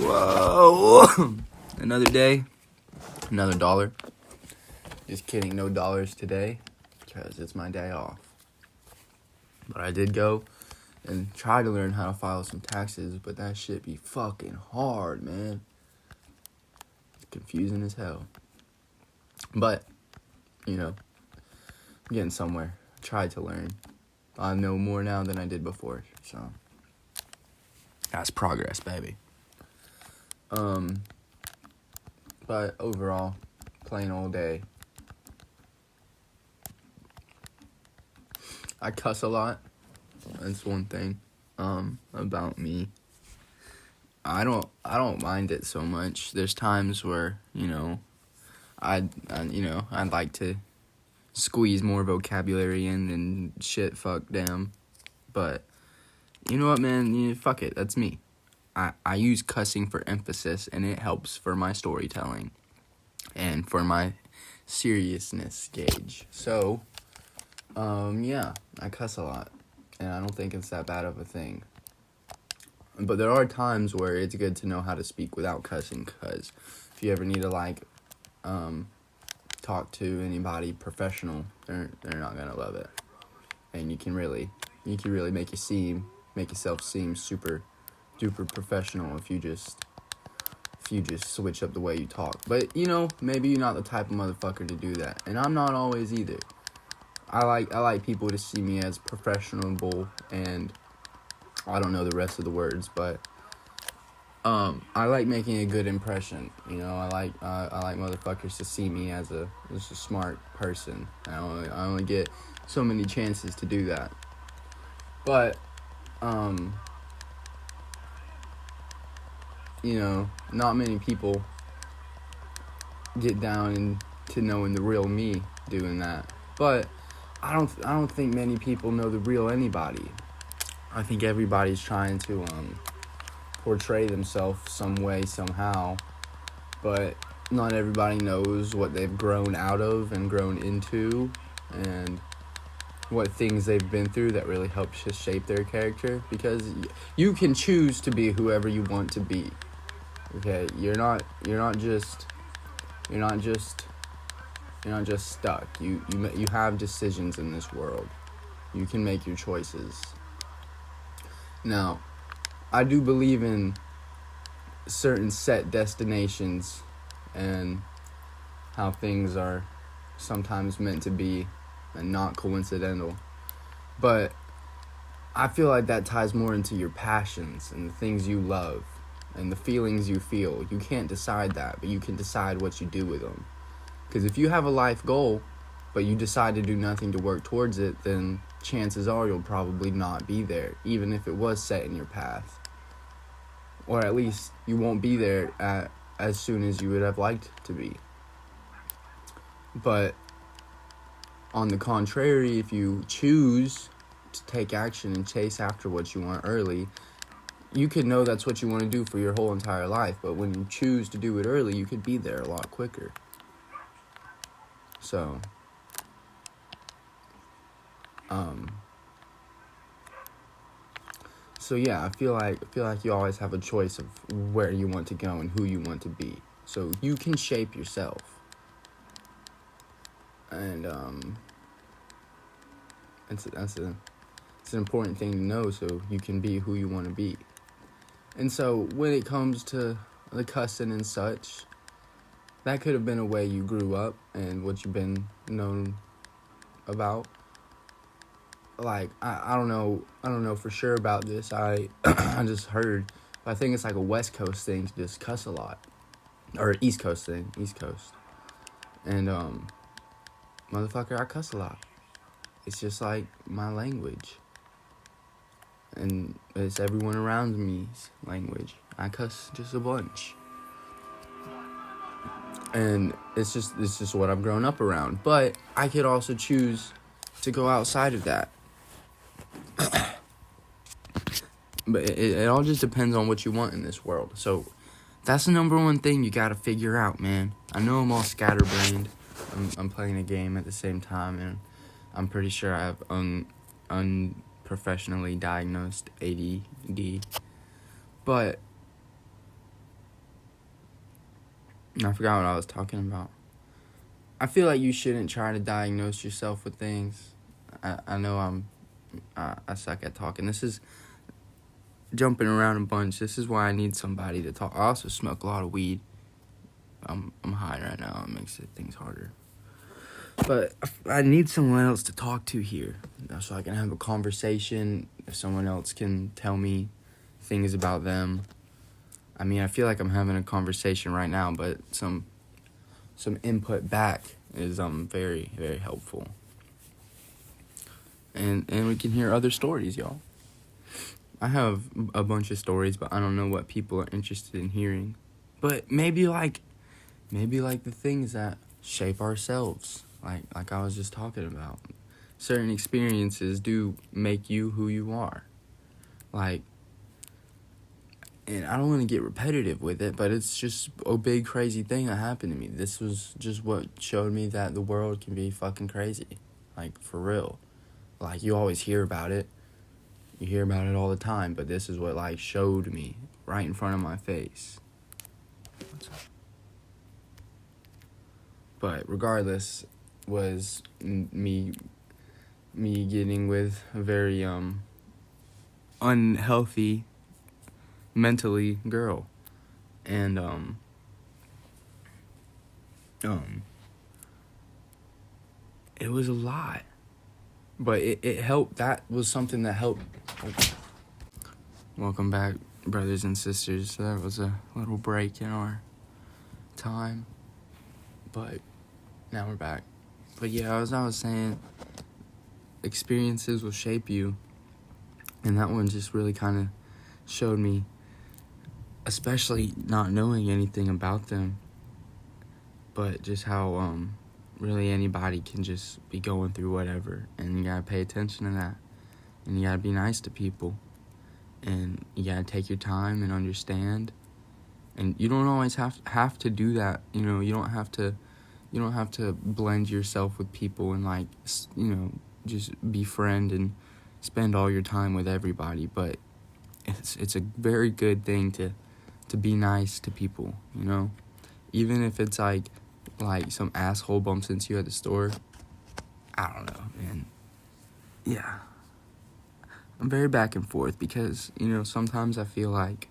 Whoa. Another day, another dollar. Just kidding, no dollars today because it's my day off. But I did go and try to learn how to file some taxes, but that shit be fucking hard, man. It's confusing as hell. But, you know, I'm getting somewhere. I tried to learn. I know more now than I did before, so that's progress, baby. But overall, plain old day. I cuss a lot. That's one thing about me. I don't mind it so much. There's times where, I'd like to squeeze more vocabulary in and shit, fuck, damn. But you know what, man? Fuck it. That's me. I use cussing for emphasis, and it helps for my storytelling and for my seriousness gauge. So, yeah, I cuss a lot, and I don't think it's that bad of a thing. But there are times where it's good to know how to speak without cussing, because if you ever need to, talk to anybody professional, they're not gonna love it. And you can really make yourself seem super duper professional if you just switch up the way you talk. But maybe you're not the type of motherfucker to do that, and I'm not always either. I like people to see me as professional, and I don't know the rest of the words, but I like making a good impression. I like motherfuckers to see me as a smart person. I only get so many chances to do that. But not many people get down into knowing the real me doing that. But I don't think many people know the real anybody. I think everybody's trying to portray themselves some way, somehow, but not everybody knows what they've grown out of and grown into, and what things they've been through that really helps to shape their character. Because you can choose to be whoever you want to be. Okay, you're not just stuck. You have decisions in this world. You can make your choices. Now, I do believe in certain set destinations and how things are sometimes meant to be and not coincidental. But I feel like that ties more into your passions and the things you love and the feelings you feel. You can't decide that, but you can decide what you do with them. Because if you have a life goal, but you decide to do nothing to work towards it, then chances are you'll probably not be there, even if it was set in your path. Or at least you won't be there as soon as you would have liked to be. But on the contrary, if you choose to take action and chase after what you want early, you could know that's what you want to do for your whole entire life. But when you choose to do it early, you could be there a lot quicker. So, yeah, I feel like you always have a choice of where you want to go and who you want to be. So you can shape yourself. And it's an important thing to know, so you can be who you want to be. And so when it comes to the cussing and such, that could have been a way you grew up and what you've been known about. Like, I don't know for sure about this. I just heard, but I think it's like a West Coast thing to just cuss a lot. Or East Coast thing, East Coast. And, motherfucker, I cuss a lot. It's just like my language. And it's everyone around me's language. I cuss just a bunch. And it's just what I've grown up around. But I could also choose to go outside of that. But it all just depends on what you want in this world. So that's the number one thing you gotta figure out, man. I know I'm all scatterbrained. I'm playing a game at the same time, and I'm pretty sure I have unprofessionally diagnosed ADD. But I forgot what I was talking about. I feel like you shouldn't try to diagnose yourself with things. I know I suck at talking. This is jumping around a bunch. This is why I need somebody to talk. I also smoke a lot of weed. I'm high right now. It makes things harder. But I need someone else to talk to here, so I can have a conversation. If someone else can tell me things about them. I mean, I feel like I'm having a conversation right now, but some input back is very, very helpful. And we can hear other stories, y'all. I have a bunch of stories, but I don't know what people are interested in hearing. But maybe like the things that shape ourselves, like I was just talking about. Certain experiences do make you who you are. Like, and I don't want to get repetitive with it, but it's just a big crazy thing that happened to me. This was just what showed me that the world can be fucking crazy. Like, for real. Like, you always hear about it. You hear about it all the time, but this is what, like, showed me right in front of my face. But regardless, was me getting with a very unhealthy mentally girl, and it was a lot, but it helped. That was something that helped. Welcome back, brothers and sisters. That was a little break in our time, but now we're back. But yeah, as I was saying, experiences will shape you, and that one just really kind of showed me, especially not knowing anything about them, but just how really anybody can just be going through whatever, and you gotta pay attention to that, and you gotta be nice to people, and you gotta take your time and understand, and you don't always have to do that. You know, you don't have to blend yourself with people and, like, you know, just befriend and spend all your time with everybody, but it's a very good thing to be nice to people, you know? Even if it's like some asshole bumps into you at the store. I don't know, man. Yeah. I'm very back and forth because, you know, sometimes I feel like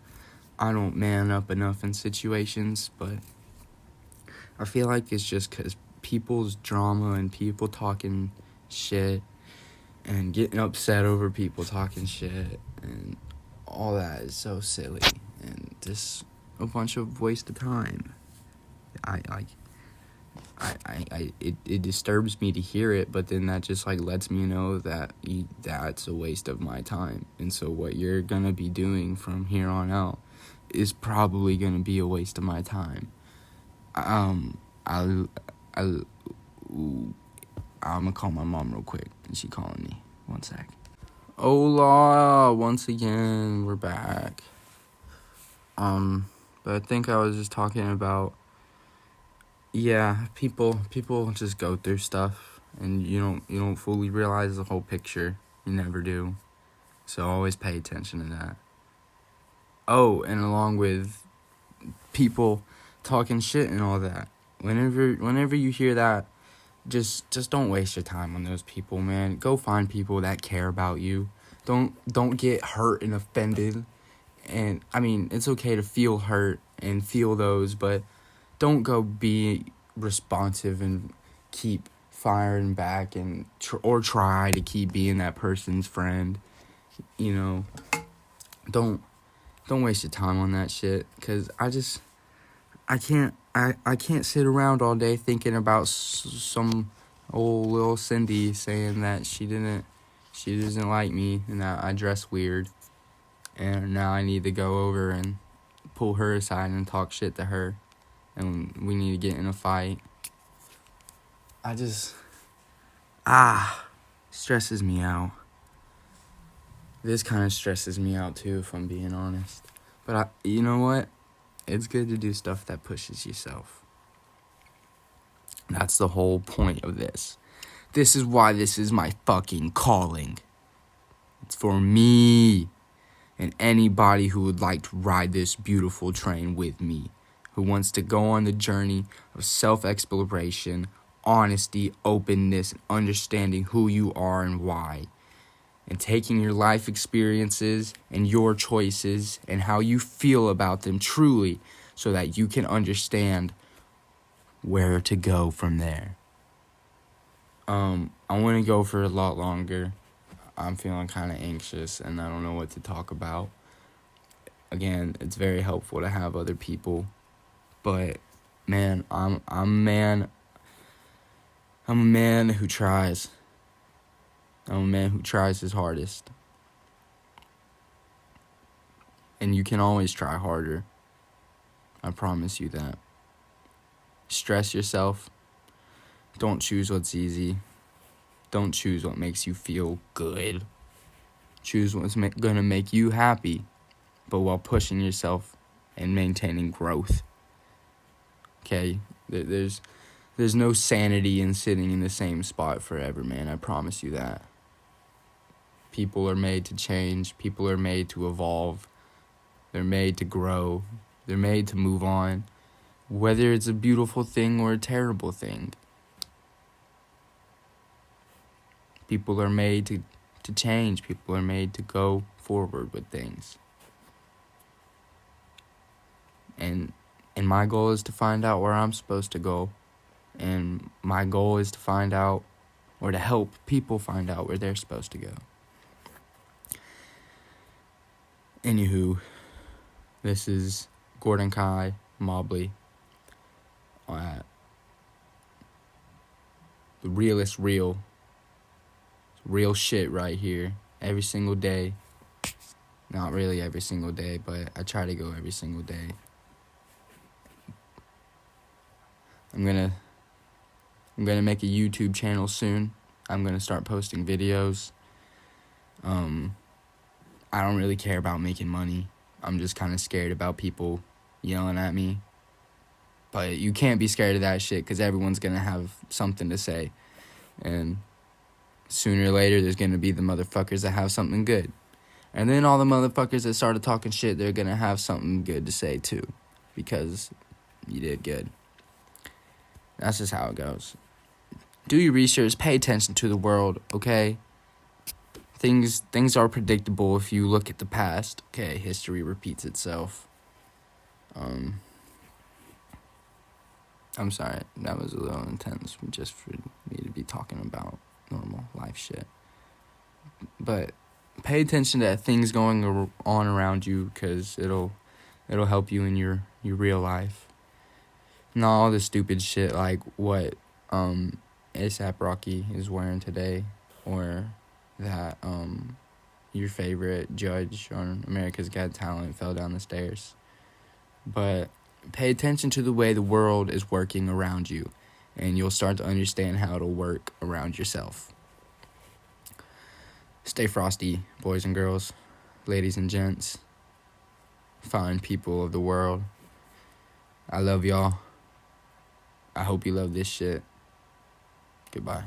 I don't man up enough in situations, but I feel like it's just because people's drama and people talking shit and getting upset over people talking shit and all that is so silly and just a bunch of waste of time. It disturbs me to hear it, but then that just, like, lets me know that that's a waste of my time. And so what you're gonna be doing from here on out is probably gonna be a waste of my time. I'm gonna call my mom real quick. She calling me. One sec. Hola, once again, we're back. But I think I was just talking about, yeah, people just go through stuff, and you don't fully realize the whole picture. You never do. So always pay attention to that. Oh, and along with people talking shit and all that, whenever you hear that, just don't waste your time on those people, man. Go find people that care about you. Don't get hurt and offended. And I mean, it's okay to feel hurt and feel those, but don't go be responsive and keep firing back and or try to keep being that person's friend. You know, don't waste your time on that shit, cuz I can't sit around all day thinking about some old little Cindy saying that she doesn't like me and that I dress weird, and now I need to go over and pull her aside and talk shit to her, and we need to get in a fight. Stresses me out. This kind of stresses me out too, if I'm being honest. But you know what? It's good to do stuff that pushes yourself. That's the whole point of this. This is why this is my fucking calling. It's for me and anybody who would like to ride this beautiful train with me. who wants to go on the journey of self-exploration, honesty, openness, and understanding who you are and why. And taking your life experiences and your choices and how you feel about them truly so that you can understand where to go from there. I want to go for a lot longer. I'm feeling kind of anxious and I don't know what to talk about. Again, it's very helpful to have other people, but man, I'm a man who tries. I'm a man who tries his hardest. And you can always try harder. I promise you that. Stress yourself. Don't choose what's easy. Don't choose what makes you feel good. Choose what's gonna make you happy, but while pushing yourself and maintaining growth. Okay? There's no sanity in sitting in the same spot forever, man. I promise you that. People are made to change. People are made to evolve. They're made to grow. They're made to move on. Whether it's a beautiful thing or a terrible thing. People are made to change. People are made to go forward with things. And my goal is to find out where I'm supposed to go. And my goal is to find out, or to help people find out where they're supposed to go. Anywho, this is Gordon Kai Mobley. The realest real. Real shit right here. Every single day. Not really every single day, but I try to go every single day. I'm gonna make a YouTube channel soon. I'm gonna start posting videos. I don't really care about making money. I'm just kind of scared about people yelling at me. But you can't be scared of that shit because everyone's gonna have something to say. And sooner or later, there's gonna be the motherfuckers that have something good. And then all the motherfuckers that started talking shit, they're gonna have something good to say too. Because you did good. That's just how it goes. Do your research, pay attention to the world, okay? Things are predictable if you look at the past. Okay, history repeats itself. I'm sorry, that was a little intense just for me to be talking about normal life shit. But pay attention to things going on around you, because it'll help you in your real life. Not all the stupid shit like what A$AP Rocky is wearing today, or that your favorite judge on America's Got Talent fell down the stairs. But pay attention to the way the world is working around you, and you'll start to understand how it'll work around yourself. Stay frosty, boys and girls, ladies and gents, fine people of the world. I love y'all. I hope you love this shit. Goodbye.